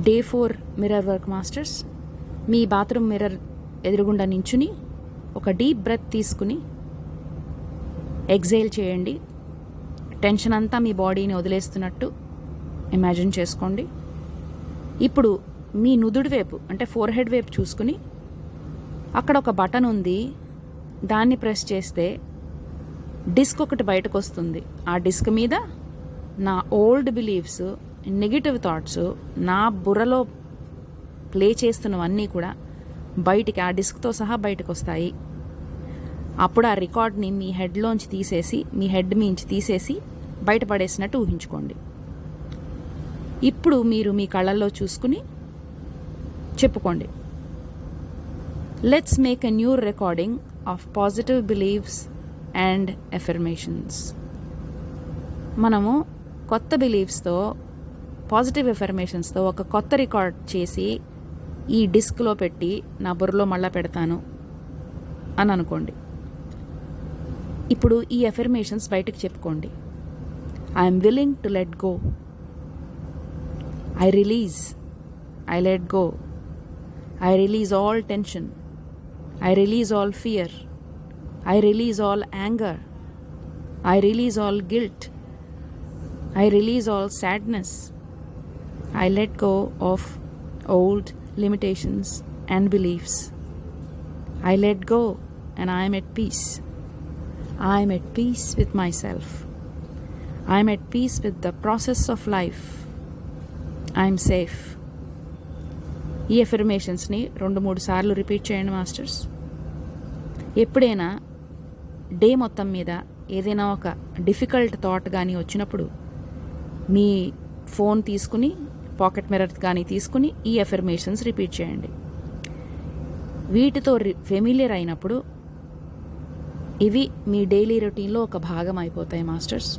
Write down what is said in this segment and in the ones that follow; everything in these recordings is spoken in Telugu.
Day 4 mirror work masters. మీ బాత్రూమ్ మిర్రర్ ఎదురుగుండా నించుని ఒక డీప్ బ్రెత్ తీసుకుని ఎగ్జైల్ చేయండి. టెన్షన్ అంతా మీ బాడీని వదిలేస్తున్నట్టు ఇమాజిన్ చేసుకోండి. ఇప్పుడు మీ నుదుడు వైపు అంటే ఫోర్ హెడ్ వైపు చూసుకుని అక్కడ ఒక బటన్ ఉంది, దాన్ని ప్రెస్ చేస్తే డిస్క్ ఒకటి బయటకు వస్తుంది. ఆ డిస్క్ మీద నా ఓల్డ్ బిలీఫ్స్, నెగిటివ్ థాట్స్, నా బుర్రలో ప్లే చేస్తున్నవన్నీ కూడా బయటికి ఆ డిస్క్తో సహా బయటకు వస్తాయి. అప్పుడు ఆ రికార్డ్ని మీ హెడ్లోంచి తీసేసి, మీ హెడ్ మించి తీసేసి బయటపడేసినట్టు ఊహించుకోండి. ఇప్పుడు మీరు మీ కళ్ళల్లో చూసుకుని చెప్పుకోండి, let's make a new recording of positive believes and affirmations. మనము కొత్త బిలీవ్స్తో, పాజిటివ్ ఎఫర్మేషన్స్తో ఒక కొత్త రికార్డ్ చేసి ఈ డిస్క్లో పెట్టి నా బుర్రలో మళ్ళా పెడతాను అని అనుకోండి. ఇప్పుడు ఈ ఎఫర్మేషన్స్ బయటకు చెప్పుకోండి. I'm willing to let go, I release, I let go, I release all tension, I release all fear, I release all anger, I release all guilt, I release all sadness. I let go of old limitations and beliefs. I let go and I am at peace. I am at peace with myself. I am at peace with the process of life. I am safe. ఈ ఎఫర్మేషన్స్ని 2-3 సార్లు రిపీట్ చేయండి మాస్టర్స్. ఎప్పుడైనా డే మొత్తం మీద ఏదైనా ఒక డిఫికల్ట్ థాట్ కానీ వచ్చినప్పుడు మీ ఫోన్ తీసుకుని, పాకెట్ మిర్రర్ కానీ తీసుకుని ఈ ఎఫర్మేషన్స్ రిపీట్ చేయండి. వీటితో ఫెమిలియర్ అయినప్పుడు ఇవి మీ డైలీ రొటీన్లో ఒక భాగం అయిపోతాయి మాస్టర్స్.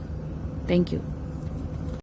Thank you.